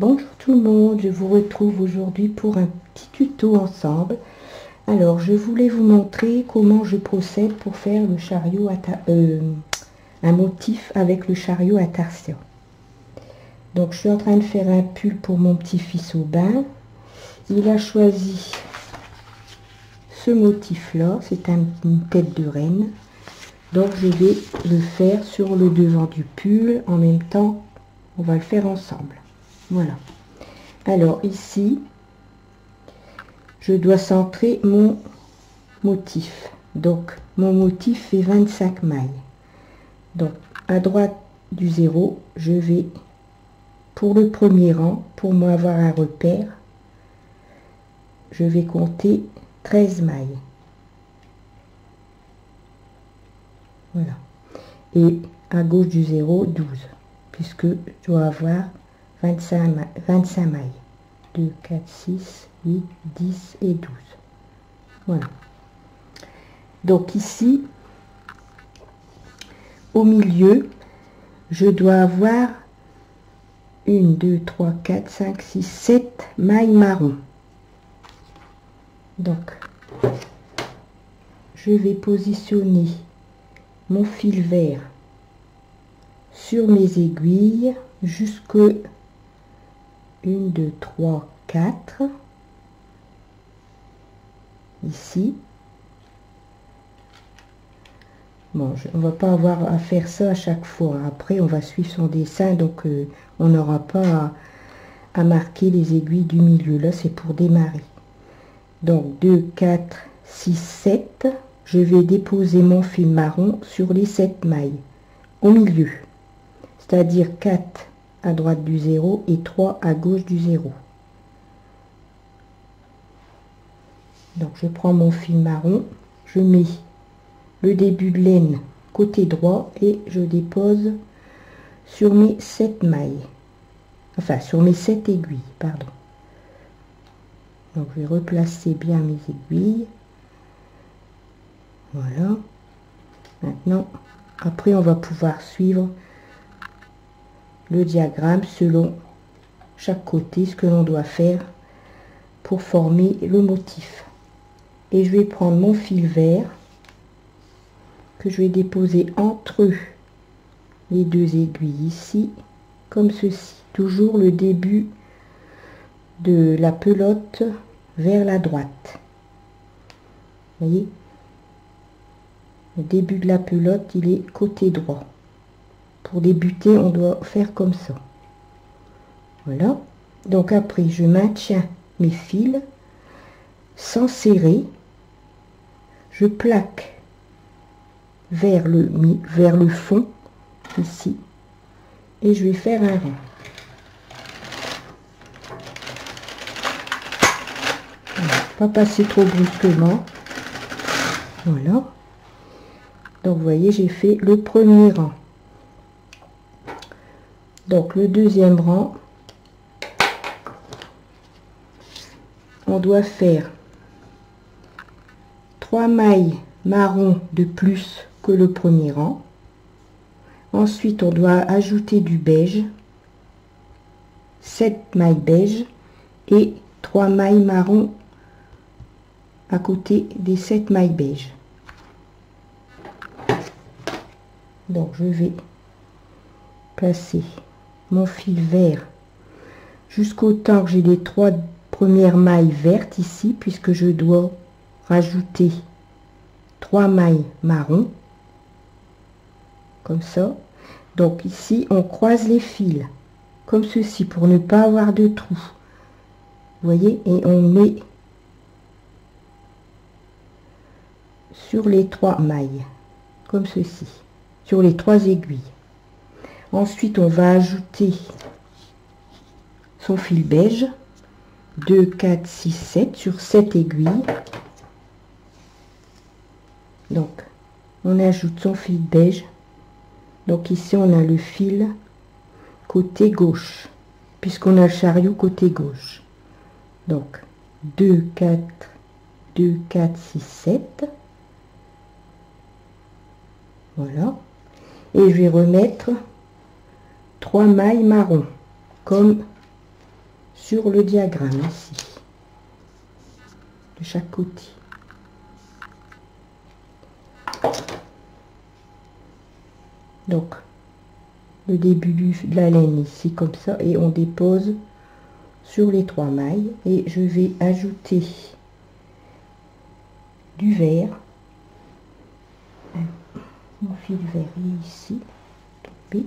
Bonjour tout le monde, je vous retrouve aujourd'hui pour un petit tuto ensemble. Alors je voulais vous montrer comment je procède pour faire le chariot un motif avec le chariot à tarsia. Donc je suis en train de faire un pull pour mon petit-fils au bain. Il a choisi ce motif là, c'est une tête de reine. Donc je vais le faire sur le devant du pull, en même temps on va le faire ensemble. Voilà. Alors ici, je dois centrer mon motif. Donc mon motif fait 25 mailles. Donc à droite du 0, je vais pour le premier rang, pour moi avoir un repère, je vais compter 13 mailles. Voilà. Et à gauche du 0, 12, puisque je dois avoir 25 mailles. 2, 4, 6, 8, 10 et 12. Voilà. Donc ici, au milieu, je dois avoir 1, 2, 3, 4, 5, 6, 7 mailles marron. Donc, je vais positionner mon fil vert sur mes aiguilles jusque 1, 2, 3, 4. Ici. Bon, on va pas avoir à faire ça à chaque fois. Après, on va suivre son dessin, donc on n'aura pas à marquer les aiguilles du milieu. Là, c'est pour démarrer. Donc, 2, 4, 6, 7. Je vais déposer mon fil marron sur les 7 mailles au milieu. C'est-à-dire 4 à droite du 0 et 3 à gauche du 0. Donc, je prends mon fil marron, je mets le début de laine côté droit et je dépose sur mes 7 mailles, enfin sur mes 7 aiguilles, pardon. Donc je vais replacer bien mes aiguilles. Voilà. Maintenant, après on va pouvoir suivre le diagramme selon chaque côté, ce que l'on doit faire pour former le motif. Et je vais prendre mon fil vert que je vais déposer entre les deux aiguilles ici, comme ceci. Toujours le début de la pelote vers la droite. Vous voyez, le début de la pelote, il est côté droit. Pour débuter, on doit faire comme ça. Voilà. Donc après, je maintiens mes fils sans serrer. Je plaque vers le fond, ici. Et je vais faire un rond. Voilà, pas passer trop brusquement. Voilà. Donc, vous voyez, j'ai fait le premier rang. Donc, le deuxième rang, on doit faire 3 mailles marron de plus que le premier rang. Ensuite, on doit ajouter du beige, 7 mailles beige et 3 mailles marron à côté des 7 mailles beige. Donc, je vais placer mon fil vert jusqu'au temps que j'ai les 3 premières mailles vertes ici, puisque je dois rajouter 3 mailles marron, comme ça. Donc ici, on croise les fils, comme ceci, pour ne pas avoir de trous. Vous voyez, et on met sur les 3 mailles, comme ceci, sur les 3 aiguilles. Ensuite, on va ajouter son fil beige, 2, 4, 6, 7, sur 7 aiguilles. Donc, on ajoute son fil beige. Donc ici, on a le fil côté gauche, puisqu'on a le chariot côté gauche. Donc, 2, 4, 2, 4, 6, 7. Voilà. Et je vais remettre 3 mailles marron, comme sur le diagramme ici, de chaque côté. Donc, le début de la laine ici comme ça, et on dépose sur les 3 mailles, et je vais ajouter du vert. Mon fil vert est ici, tombé.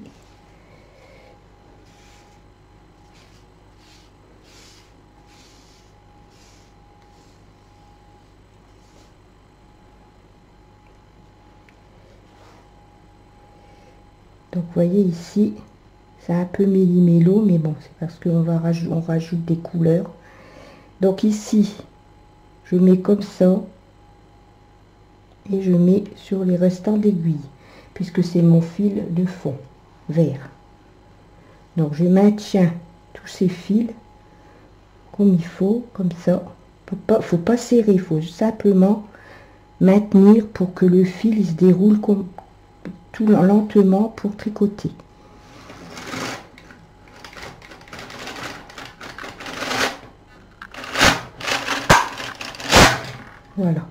Donc vous voyez ici, c'est un peu méli-mélo, mais bon, c'est parce qu'on va on rajoute des couleurs. Donc ici, je mets comme ça, et je mets sur les restants d'aiguilles, puisque c'est mon fil de fond vert. Donc je maintiens tous ces fils comme il faut, comme ça. Faut pas serrer, il faut simplement maintenir pour que le fil il se déroule comme tout lentement pour tricoter. Voilà.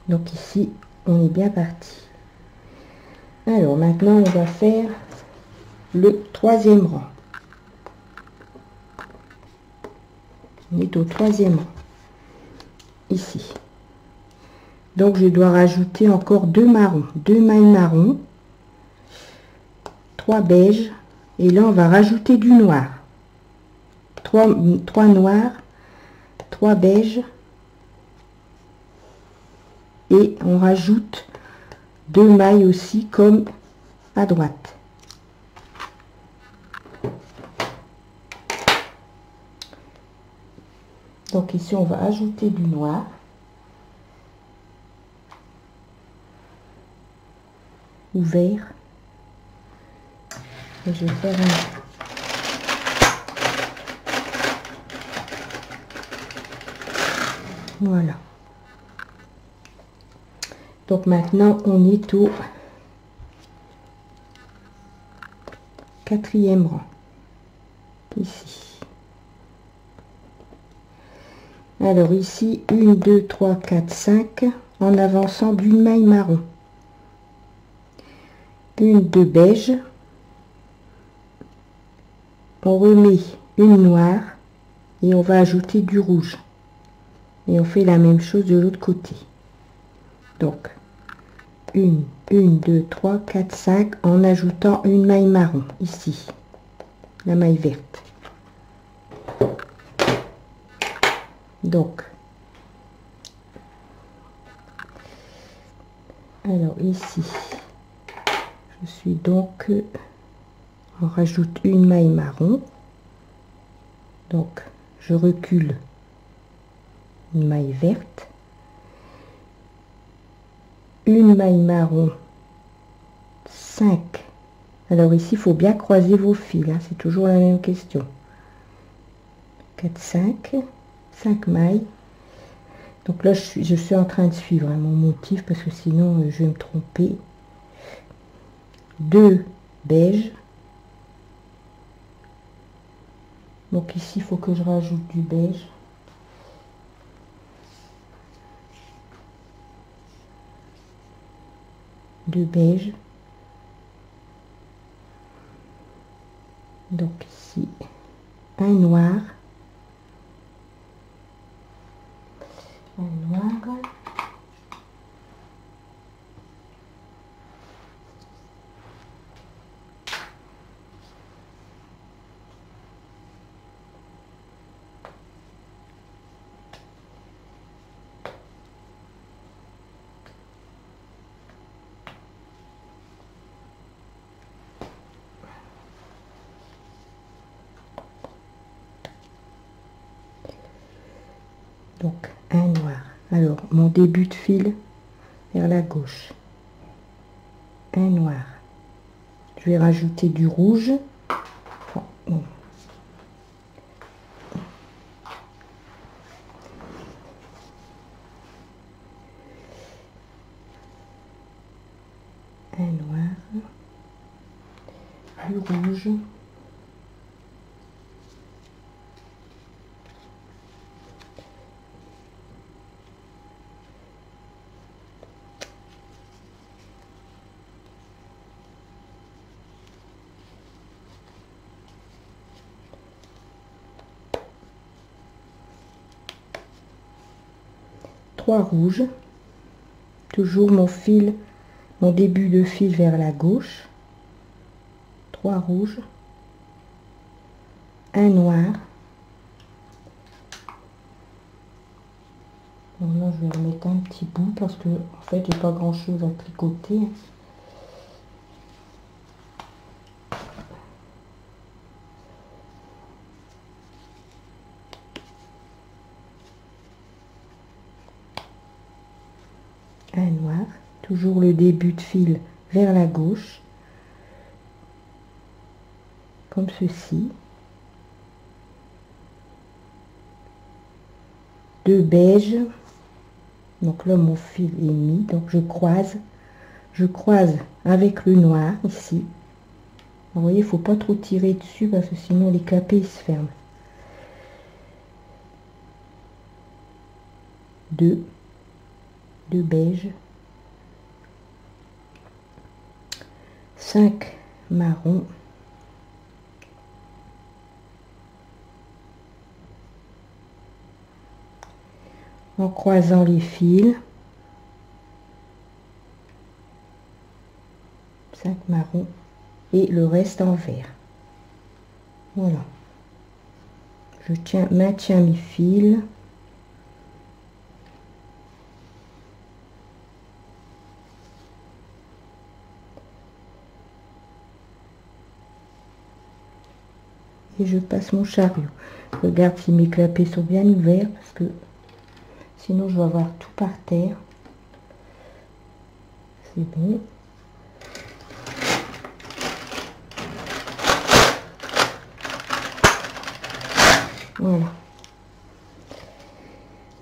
Donc ici, on est bien parti. Alors maintenant, on va faire le 3e rang. On est au 3e rang. Ici. Donc je dois rajouter encore 2 marrons, 2 mailles marron, 3 beiges, et là on va rajouter du noir. 3 noirs, 3 beiges, et on rajoute 2 mailles aussi comme à droite. Donc ici on va ajouter du noir. Ou vert. Et je vais faire un... Voilà. Donc maintenant on est au 4e rang. Ici. Alors ici, 1, 2, 3, 4, 5, en avançant d'une maille marron. Une de beige. On remet une noire et on va ajouter du rouge. Et on fait la même chose de l'autre côté. Donc, 1, 2, 3, 4, 5, en ajoutant une maille marron, ici, la maille verte. Donc, alors ici, je suis donc, on rajoute une maille marron. Donc, je recule une maille verte. Une maille marron, 5. Alors ici, il faut bien croiser vos fils, hein, c'est toujours la même question. 4, 5 mailles. Donc là, je suis en train de suivre hein, mon motif, parce que sinon, je vais me tromper. 2 beiges. Donc ici, il faut que je rajoute du beige. De beige. Donc ici, un noir. Un noir. Donc un noir. Alors mon début de fil vers la gauche, un noir. Je vais rajouter du rouge. Oh, non. Un noir, du rouge, 3 rouges, toujours mon fil, mon début de fil vers la gauche, 3 rouges, un noir. Maintenant je vais remettre un petit bout parce que en fait j'ai pas grand chose à tricoter. Un noir, toujours le début de fil vers la gauche, comme ceci. 2 beiges, donc là mon fil est mis, donc je croise avec le noir ici. Vous voyez, il faut pas trop tirer dessus parce que sinon les clapets ils se ferment. 2 beiges, 5 marrons, en croisant les fils, 5 marrons et le reste en vert. Voilà, je maintiens mes fils. Et je passe mon chariot. Je regarde si mes clapets sont bien ouverts parce que sinon je vais avoir tout par terre. C'est bon. Voilà.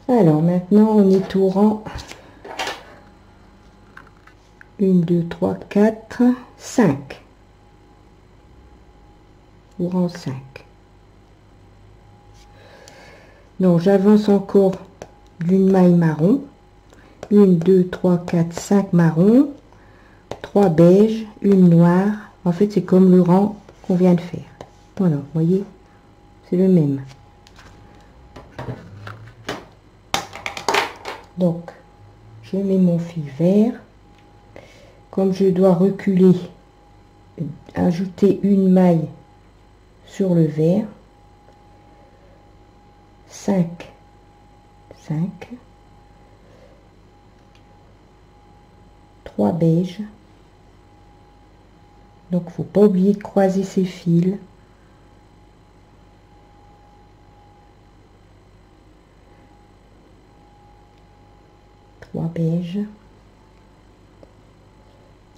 Alors maintenant on est au rang 1, 2, 3, 4, 5. Au rang 5. Donc j'avance encore d'une maille marron. 1, 2, 3, 4, 5 marrons, 3 beiges, une noire. En fait c'est comme le rang qu'on vient de faire. Voilà, vous voyez, c'est le même. Donc je mets mon fil vert. Comme je dois reculer, ajouter une maille sur le vert, 5, 5, 3 beiges. Donc faut pas oublier de croiser ces fils. Trois beiges,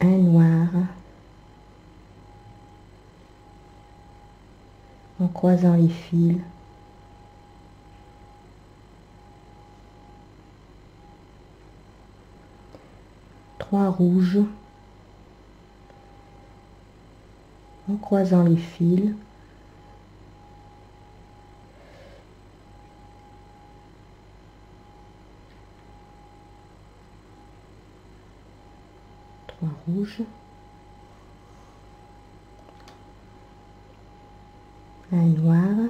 un noir, en croisant les fils, trois rouges, en croisant les fils, trois rouges, un noir,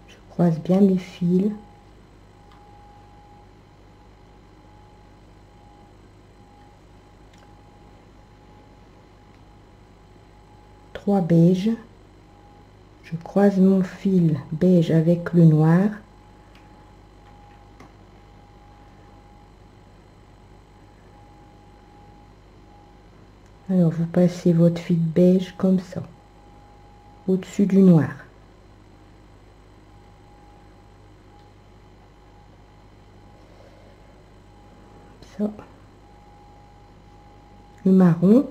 je croise bien mes fils, trois beiges, je croise mon fil beige avec le noir, alors vous passez votre fil beige comme ça au-dessus du noir. Ça. Le marron,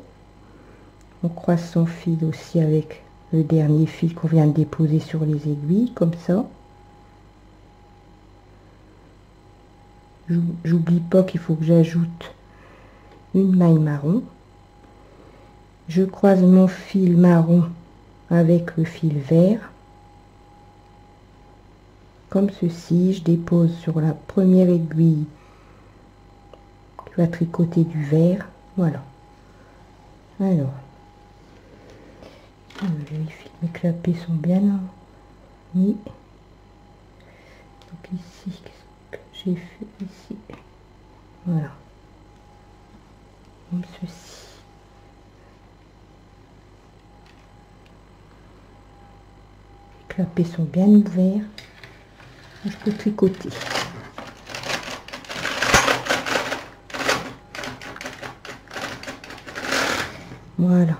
on croise son fil aussi avec le dernier fil qu'on vient de déposer sur les aiguilles, comme ça. J'oublie pas qu'il faut que j'ajoute une maille marron. Je croise mon fil marron avec le fil vert, comme ceci. Je dépose sur la première aiguille qui va tricoter du vert. Voilà. Alors, je vérifie que mes clapets sont bien mis. ici, qu'est-ce que j'ai fait ici? Voilà, comme ceci. Les clapets sont bien ouverts. Je peux tricoter. Voilà.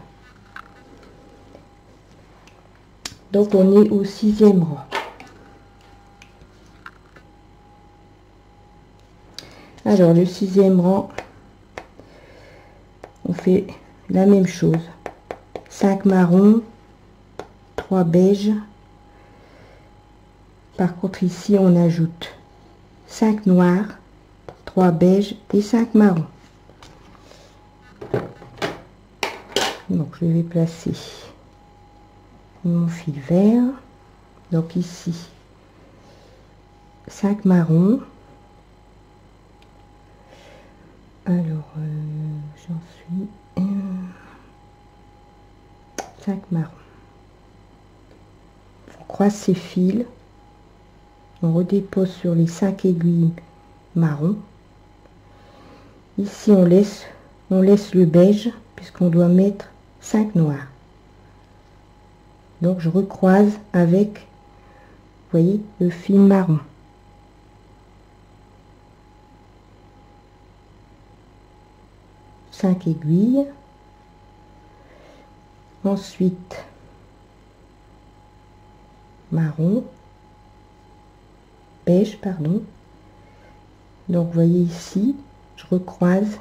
Donc on est au 6e rang. Alors le 6e rang, on fait la même chose. 5 marrons, 3 beiges. Par contre ici on ajoute 5 noirs, 3 beiges et 5 marrons. Donc je vais placer mon fil vert. Donc ici 5 marrons. Alors j'en suis 5 marrons. On croise ces fils, on redépose sur les 5 aiguilles marron. Ici on laisse le beige puisqu'on doit mettre 5 noirs. Donc je recroise avec, vous voyez, le fil marron. Cinq aiguilles. Ensuite marron, beige, pardon. Donc vous voyez ici, je recroise.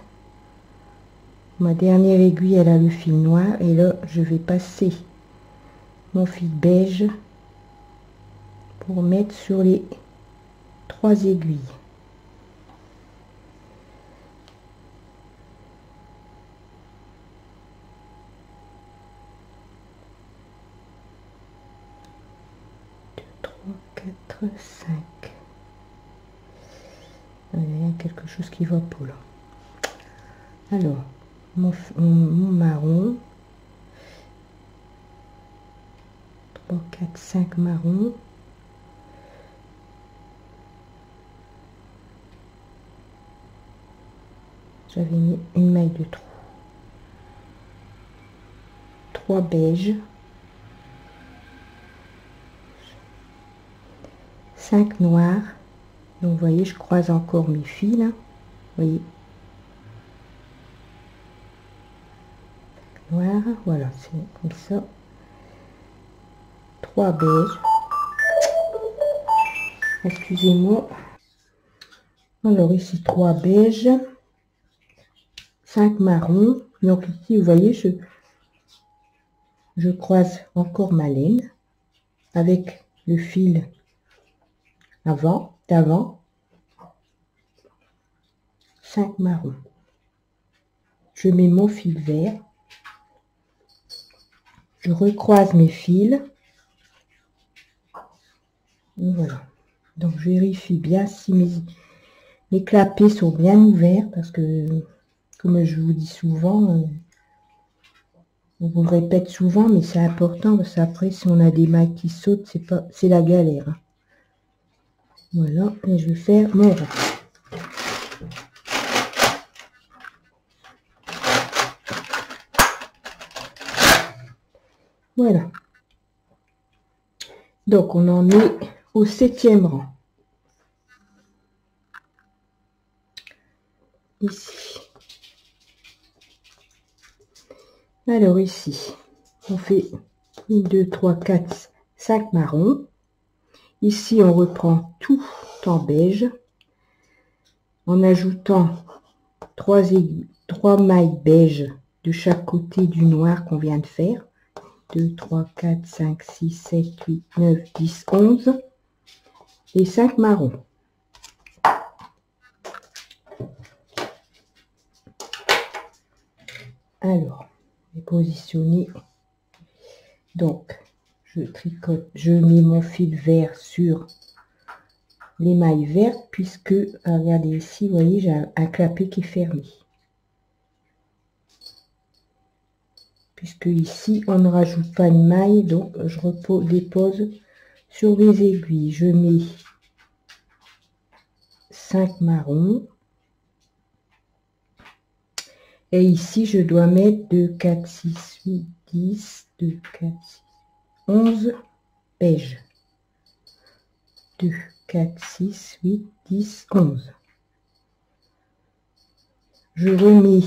Ma dernière aiguille, elle a le fil noir et là je vais passer mon fil beige pour mettre sur les 3 aiguilles. Quatre, 5. Il y a quelque chose qui va pas là. Alors, mon marron. 3, 4, 5 marrons. J'avais mis une maille de trou. 3 beiges. 5 noirs. Donc vous voyez, je croise encore mes fils là. Vous voyez. Noir, voilà, c'est comme ça. 3 beiges. Excusez-moi. Alors ici 3 beiges. 5 marrons. Donc ici, vous voyez, je croise encore ma laine avec le fil d'avant. 5 marrons. Je mets mon fil vert. Je recroise mes fils. Voilà. Donc je vérifie bien si mes clapets sont bien ouverts parce que, comme je vous dis souvent, on vous le répète souvent, mais c'est important parce qu'après, si on a des mailles qui sautent, c'est la galère. Hein. Voilà, et je vais faire mon rang. Voilà. Donc on en est au 7e rang. Ici. Alors ici, on fait 1, 2, 3, 4, 5 marrons. Ici, on reprend tout en beige en ajoutant 3 mailles beige de chaque côté du noir qu'on vient de faire. 2, 3, 4, 5, 6, 7, 8, 9, 10, 11 et 5 marrons. Alors, je vais positionner. Donc, je tricote, je mets mon fil vert sur les mailles vertes puisque, regardez ici, vous voyez, j'ai un clapet qui est fermé. Puisque ici, on ne rajoute pas une maille, donc je dépose sur mes aiguilles. Je mets 5 marrons. Et ici, je dois mettre 2, 4, 6, 8, 10, 2, 4, 6, 11 beige. 2, 4, 6, 8, 10, 11. Je remets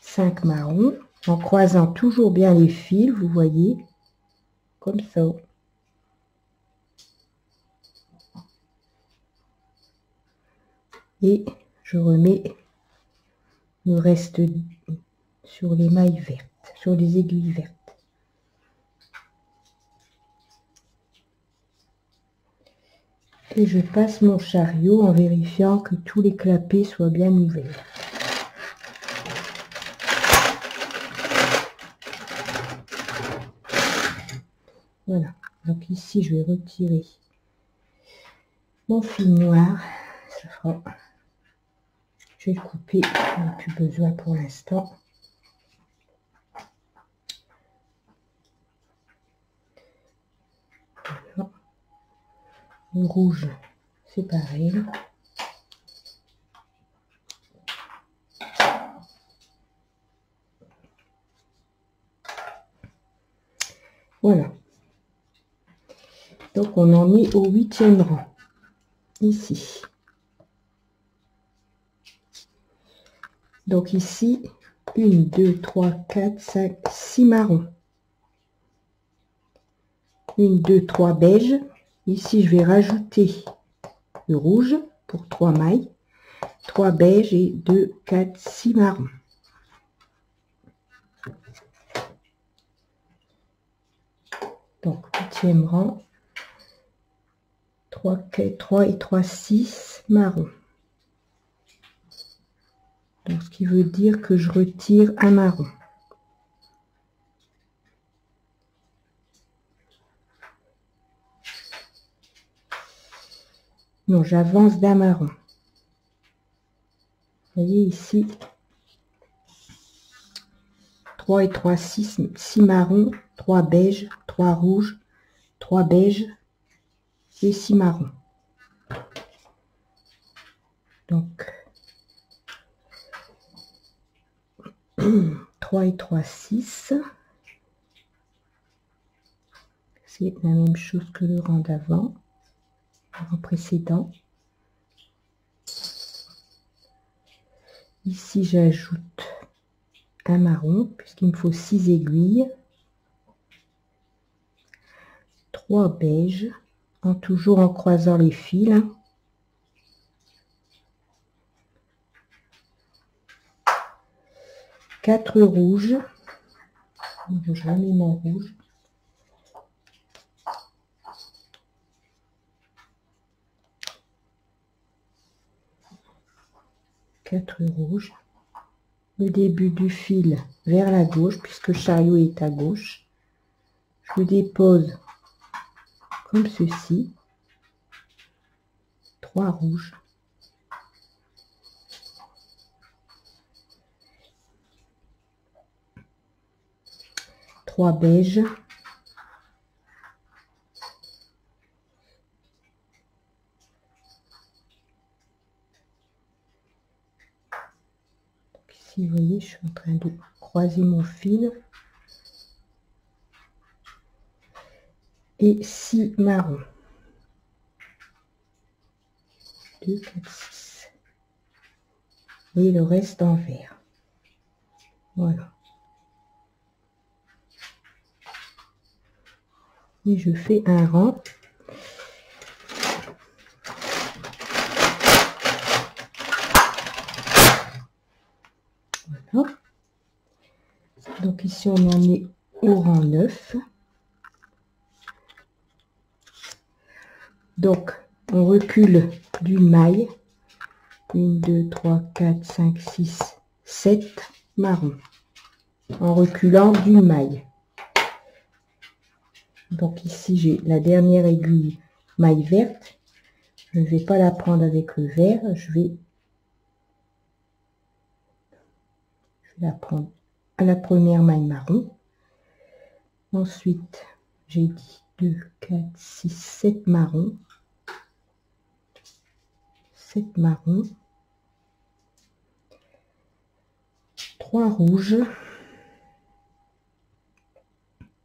5 marrons en croisant toujours bien les fils, vous voyez, comme ça. Et je remets le reste sur les mailles vertes, sur les aiguilles vertes. Et je passe mon chariot en vérifiant que tous les clapets soient bien ouverts. Voilà, donc ici je vais retirer mon fil noir. Ça fera... Je vais le couper, je n'ai plus besoin pour l'instant. Voilà. Le rouge, c'est pareil. Voilà. Donc on en est au 8e rang, ici. Donc ici, 1, 2, 3, 4, 5, 6 marrons. 1, 2, 3 beige. Ici, je vais rajouter le rouge pour 3 mailles. 3 beige et 2, 4, 6 marrons. Donc, 8e rang. 3 et 3, 6 marrons. Donc, ce qui veut dire que je retire un marron. Non, j'avance d'un marron. Vous voyez ici, 3 et 3, 6 marrons, 3 beiges, 3 rouges, 3 beiges et 6 marrons. Donc, 3 et 3, 6. C'est la même chose que le rang d'avant, le rang précédent. Ici, j'ajoute un marron, puisqu'il me faut 6 aiguilles. 3 beiges, toujours en croisant les fils. 4 rouges. Je remets mon rouge. 4 rouges. Le début du fil vers la gauche, puisque le chariot est à gauche. Je le dépose comme ceci. 3 rouges. 3 beiges. 6, vous voyez, je suis en train de croiser mon fil. Et 6 marrons. 2, 4, 6. Et le reste en vert. Voilà. Et je fais un rang. Voilà. Donc ici on en est au rang 9. Donc on recule d'une maille. 1, 2, 3, 4, 5, 6, 7 marrons. En reculant d'une maille. Donc ici j'ai la dernière aiguille maille verte. Je ne vais pas la prendre avec le vert. Je vais la prendre à la première maille marron. Ensuite, j'ai dit 2, 4, 6, 7 marrons. 7 marrons, 3 rouges.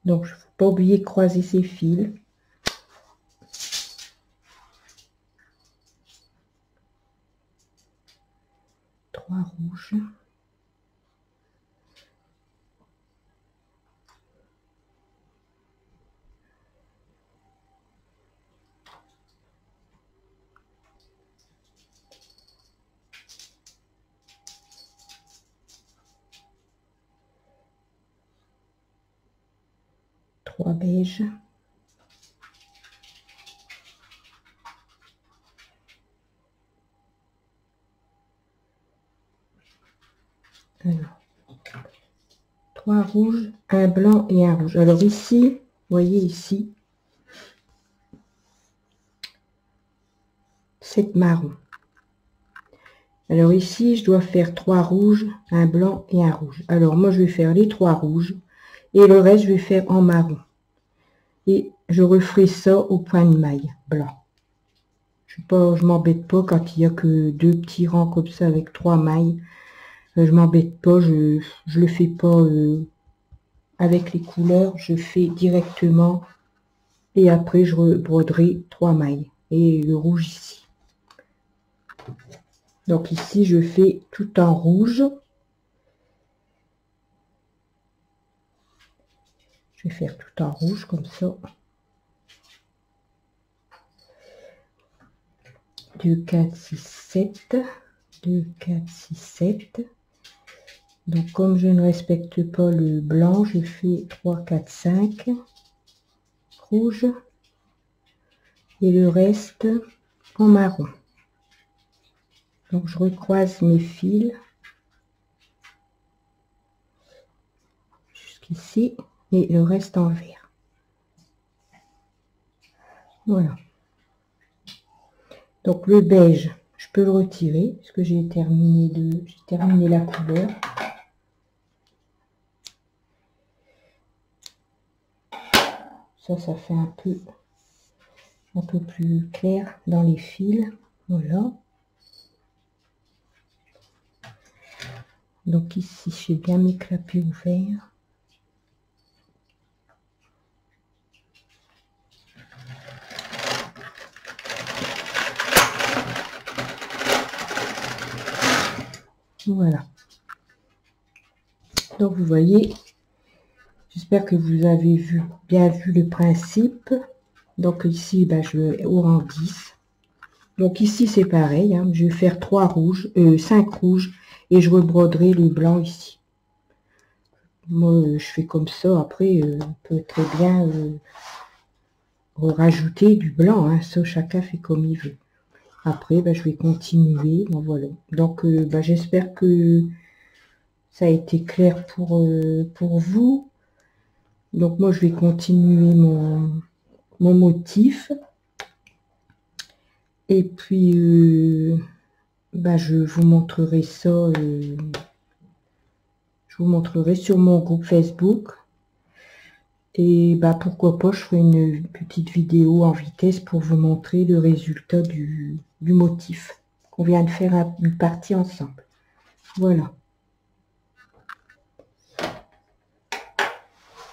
Donc, il ne faut pas oublier de croiser ces fils. Trois rouges. Trois beiges. Alors, 3 rouges, un blanc et un rouge. Alors ici, vous voyez ici, 7 marrons. Alors ici, je dois faire 3 rouges, un blanc et un rouge. Alors moi, je vais faire les 3 rouges et le reste, je vais faire en marron. Et je referai ça au point de maille blanc. Je m'embête pas quand il n'y a que 2 petits rangs comme ça avec 3 mailles. Je m'embête pas, je le fais pas avec les couleurs, je fais directement et après je rebroderai 3 mailles et le rouge ici. Donc ici je fais tout en rouge. Je vais faire tout en rouge comme ça. 2, 4, 6, 7. 2, 4, 6, 7. Donc, comme je ne respecte pas le blanc, je fais 3, 4, 5 rouge et le reste en marron. Donc, je recroise mes fils jusqu'ici et le reste en vert. Voilà. Donc, le beige, je peux le retirer parce que j'ai terminé la couleur. Ça fait un peu plus clair dans les fils. Voilà. Donc ici, j'ai bien mes clapets ouverts. Voilà. Donc vous voyez, j'espère que vous avez bien vu le principe. Donc ici, je vais au rang 10. Donc ici, c'est pareil. Hein, je vais faire 5 rouges et je rebroderai le blanc ici. Moi, je fais comme ça. Après, on peut très bien rajouter du blanc. Hein, ça, chacun fait comme il veut. Après, je vais continuer. Bon, voilà. Donc, j'espère que ça a été clair pour vous. Donc, moi, je vais continuer mon motif. Et puis, je vous montrerai ça. Je vous montrerai sur mon groupe Facebook. Et pourquoi pas, je ferai une petite vidéo en vitesse pour vous montrer le résultat du motif qu'on vient de faire une partie ensemble. Voilà.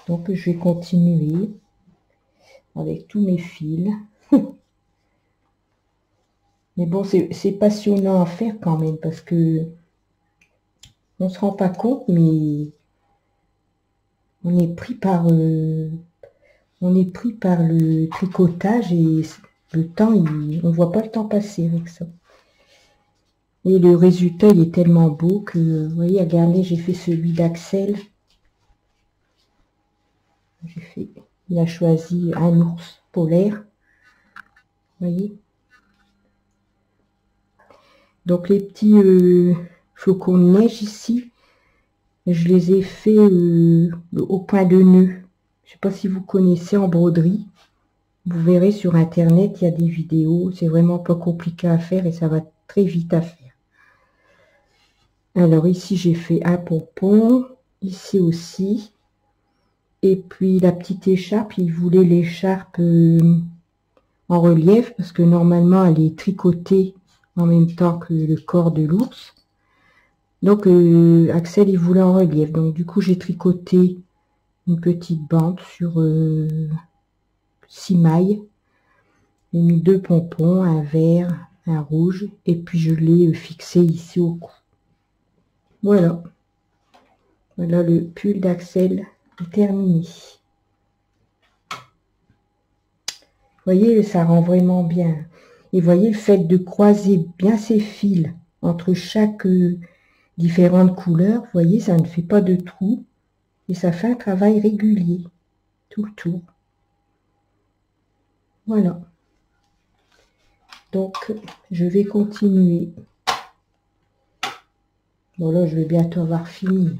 Donc, je vais continuer avec tous mes fils. Mais bon, c'est passionnant à faire quand même parce que on se rend pas compte, mais on est pris par le tricotage et le temps, on voit pas le temps passer avec ça. Et le résultat, il est tellement beau que, vous voyez, regardez, j'ai fait celui d'Axel. Il a choisi un ours polaire. Vous voyez. Donc les petits flocons de neige ici, je les ai fait au point de nœud. Je sais pas si vous connaissez en broderie. Vous verrez sur internet, il y a des vidéos. C'est vraiment pas compliqué à faire et ça va très vite à faire. Alors ici, j'ai fait un pompon. Ici aussi. Et puis la petite écharpe, il voulait l'écharpe en relief parce que normalement, elle est tricotée en même temps que le corps de l'ours. Donc Axel il voulait en relief, donc du coup j'ai tricoté une petite bande sur 6 mailles. J'ai mis 2 pompons, un vert, un rouge, et puis je l'ai fixé ici au cou. Voilà. Voilà le pull d'Axel est terminé. Vous voyez, ça rend vraiment bien. Et vous voyez, le fait de croiser bien ces fils entre chaque différente couleur, vous voyez, ça ne fait pas de trou. Et ça fait un travail régulier, tout le tour. Voilà. Donc, je vais continuer. Bon, là, je vais bientôt avoir fini.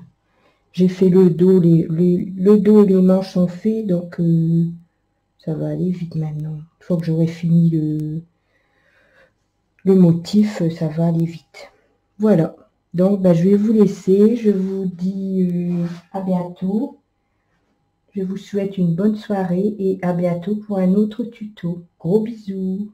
J'ai fait le dos, le dos et les manches sont faits, donc ça va aller vite maintenant. Une fois que j'aurai fini le motif, ça va aller vite. Voilà. Donc, bah, je vais vous laisser. Je vous dis à bientôt. Je vous souhaite une bonne soirée et à bientôt pour un autre tuto. Gros bisous.